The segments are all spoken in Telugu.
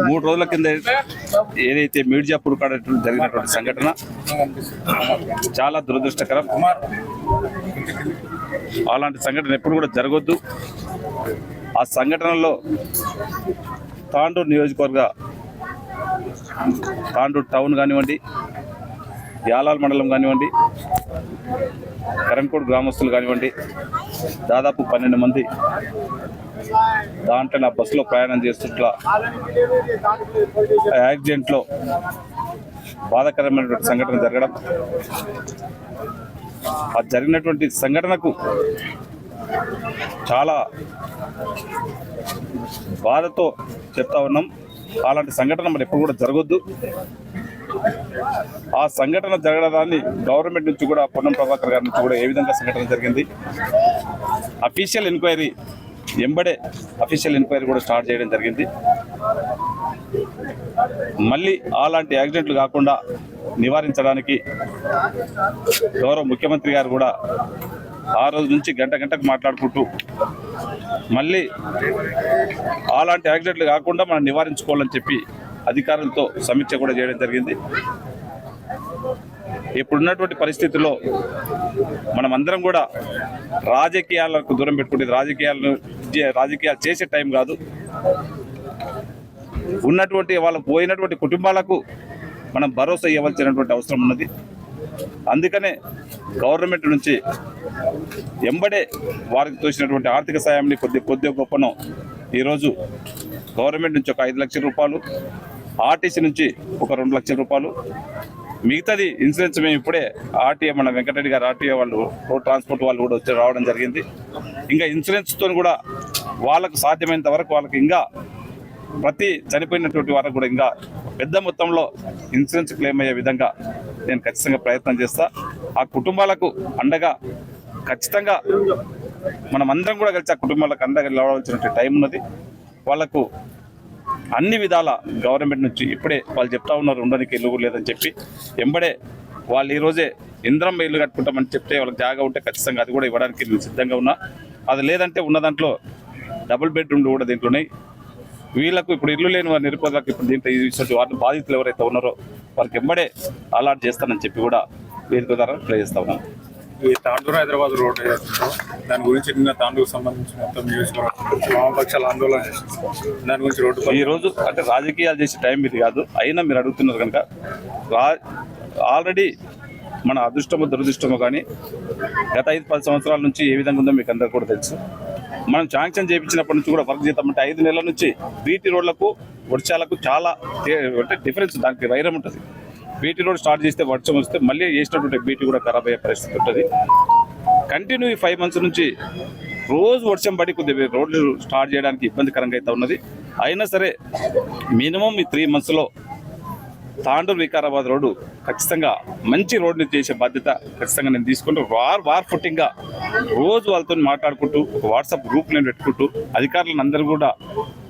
మూడు రోజుల కింద ఏదైతే మీర్జాపూర్ కాడ జరిగినటువంటి సంఘటన చాలా దురదృష్టకరం. అలాంటి సంఘటన ఎప్పుడు కూడా జరగొద్దు. ఆ సంఘటనలో తాండూరు నియోజకవర్గ తాండూరు టౌన్ కానివ్వండి, యాలాల్ మండలం కానివ్వండి, కరంకోట్ గ్రామస్తులు కానివ్వండి, దాదాపు 12 మంది దాంట్లో నా బస్సులో ప్రయాణం చేస్తుట్లా యాక్సిడెంట్లో బాధాకరమైనటువంటి సంఘటన జరగడం, ఆ జరిగినటువంటి సంఘటనకు చాలా బాధతో చెప్తా ఉన్నాం. అలాంటి సంఘటన మరి ఎప్పుడు కూడా జరగొద్దు. ఆ సంఘటన జరగడాన్ని గవర్నమెంట్ నుంచి కూడా పొన్నం ప్రభాకర్ గారి నుంచి కూడా ఏ విధంగా సంఘటన జరిగింది అఫీషియల్ ఎంక్వైరీ కూడా స్టార్ట్ చేయడం జరిగింది. మళ్ళీ అలాంటి యాక్సిడెంట్లు కాకుండా నివారించడానికి గౌరవ ముఖ్యమంత్రి గారు కూడా ఆ రోజు నుంచి గంటకు మాట్లాడుకుంటూ మళ్ళీ అలాంటి యాక్సిడెంట్లు కాకుండా మనం నివారించుకోవాలని చెప్పి అధికారులతో సమీక్ష కూడా చేయడం జరిగింది. ఇప్పుడున్నటువంటి పరిస్థితుల్లో మనం అందరం కూడా రాజకీయాలకు దూరం పెట్టుకుంటే రాజకీయాలు చేసే టైం కాదు. ఉన్నటువంటి వాళ్ళకు పోయినటువంటి కుటుంబాలకు మనం భరోసా ఇవ్వాల్సినటువంటి అవసరం ఉన్నది. అందుకనే గవర్నమెంట్ నుంచి ఎంబడే వారికి తోచినటువంటి ఆర్థిక సాయాన్ని కొద్ది గొప్పను ఈరోజు గవర్నమెంట్ నుంచి ఒక 5 లక్షల రూపాయలు, ఆర్టీసీ నుంచి ఒక 2 లక్షల రూపాయలు, మిగతాది ఇన్సూరెన్స్ మేము ఇప్పుడే ఆర్టీఏ మన వెంకటరెడ్డి గారు ఆర్టీఏ వాళ్ళు రోడ్ ట్రాన్స్పోర్ట్ వాళ్ళు కూడా వచ్చి రావడం జరిగింది. ఇంకా ఇన్సూరెన్స్తో కూడా వాళ్ళకు సాధ్యమైనంత వరకు వాళ్ళకి ఇంకా ప్రతి చనిపోయినటువంటి వారికి కూడా ఇంకా పెద్ద మొత్తంలో ఇన్సూరెన్స్ క్లెయిమ్ అయ్యే విధంగా నేను ఖచ్చితంగా ప్రయత్నం చేస్తా. ఆ కుటుంబాలకు అండగా ఖచ్చితంగా మనం అందరం కూడా కలిసి ఆ కుటుంబాలకు అండగా నిలవలసినటువంటి టైం ఉన్నది. వాళ్లకు అన్ని విధాల గవర్నమెంట్ నుంచి ఇప్పుడే వాళ్ళు చెప్తా ఉన్నారు ఉండడానికి ఇల్లు లేదని చెప్పి, ఎంబడే వాళ్ళు ఈరోజే ఇంద్రమ్మ ఇల్లు కట్టుకుంటామని చెప్తే వాళ్ళకి జాగా ఉంటే ఖచ్చితంగా అది కూడా ఇవ్వడానికి నేను సిద్ధంగా ఉన్నా. అది లేదంటే ఉన్న దాంట్లో డబుల్ బెడ్రూమ్లు కూడా దీంట్లో ఉన్నాయి. వీళ్ళకు ఇప్పుడు ఇల్లు లేని వారి నిరుపేదలకు ఇప్పుడు దీంట్లో వాటి బాధితులు ఎవరైతే ఉన్నారో వారికి ఎంబడే అలాట్ చేస్తానని చెప్పి కూడా వేదిక ద్వారా ప్లే చేస్తా ఉన్నాం. ఈ తాండూరు హైదరాబాద్ రోడ్ దాని గురించి నిన్న తాండూరుకు సంబంధించి మొత్తం వామపక్షాల ఆందోళన దాని గురించి రోడ్డు ఈ రోజు అంటే రాజకీయాలు చేసే టైం ఇది కాదు. అయినా మీరు అడుగుతున్నారు కనుక ఆల్రెడీ మన అదృష్టమో దురదృష్టమో కానీ గత 5-10 సంవత్సరాల నుంచి ఏ విధంగా ఉందో మీకు అందరికీ కూడా తెలుసు. మనం శాంక్షన్ చేయించినప్పటి నుంచి కూడా వర్క్ చేద్దామంటే 5 నెలల నుంచి బీటీ రోడ్లకు వర్షాలకు చాలా అంటే డిఫరెన్స్, దానికి వైరం ఉంటుంది. బీటీ రోడ్ స్టార్ట్ చేస్తే వర్షం వస్తే మళ్ళీ చేసినటువంటి బీటీ కూడా ఖరాబ్ అయ్యే పరిస్థితి ఉంటుంది. కంటిన్యూ 5 మంత్స్ నుంచి రోజు వర్షం పడి కొద్దిగా రోడ్లు స్టార్ట్ చేయడానికి ఇబ్బందికరంగా అయితే ఉన్నది. అయినా సరే మినిమం ఈ 3 మంత్స్లో తాండూరు వికారాబాద్ రోడ్డు ఖచ్చితంగా మంచి రోడ్ని చేసే బాధ్యత ఖచ్చితంగా నేను తీసుకుంటూ వార్ ఫుట్టింగ్గా రోజు వాళ్ళతో మాట్లాడుకుంటూ ఒక వాట్సాప్ గ్రూప్ నేను పెట్టుకుంటూ అధికారులను అందరూ కూడా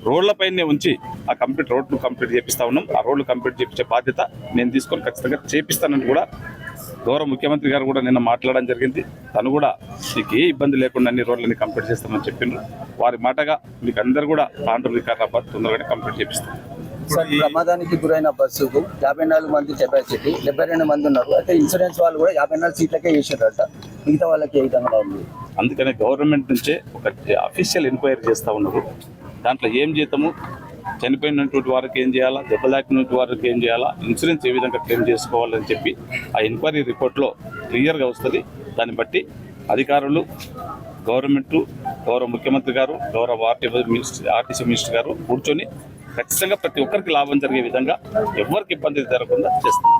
రోడ్లపైనే ఉంచి ఆ రోడ్లు కంప్లీట్ చేపిస్తా ఉన్నాం. ఆ రోడ్లు కంప్లీట్ చేపించే బాధ్యత నేను తీసుకొని ఖచ్చితంగా చేపిస్తానని కూడా గౌరవ ముఖ్యమంత్రి గారు కూడా నిన్న మాట్లాడడం జరిగింది. తను కూడా మీకు ఏ ఇబ్బంది లేకుండా అన్ని రోడ్లని కంప్లీట్ చేస్తామని చెప్పిండ్రు. వారి మాటగా మీకు అందరూ కూడా తాండూరు వికారాబాద్ తొందరగానే కంప్లీట్ చేపిస్తాం. సార్, ప్రమాదానికి గురైన బస్సుకు 54 మంది కెపాసిటీ, 72 మంది ఉన్నారు. అయితే ఇన్సూరెన్స్ వాళ్ళు కూడా 54 సీట్లకే చేసారట, మిగతా వాళ్ళకి ఏ విధంగా ఉంది. అందుకనే గవర్నమెంట్ నుంచే ఒక అఫీషియల్ ఎంక్వైరీ చేస్తూ ఉన్నారు. దాంట్లో ఏం చేద్దాము, చనిపోయినటువంటి వారికి ఏం చేయాలా, దెబ్బలాకినటువంటి వారికి ఏం చేయాలా, ఇన్సూరెన్స్ ఏ విధంగా క్లెయిమ్ చేసుకోవాలని చెప్పి ఆ ఎంక్వైరీ రిపోర్ట్లో క్లియర్గా వస్తుంది. దాన్ని బట్టి అధికారులు, గవర్నమెంటు, గౌరవ ముఖ్యమంత్రి గారు, గౌరవ ఆర్టీసీ మినిస్టర్ గారు కూర్చొని ఖచ్చితంగా ప్రతి ఒక్కరికి లాభం జరిగే విధంగా ఎవరికి ఇబ్బంది జరగకుండా చేస్తారు.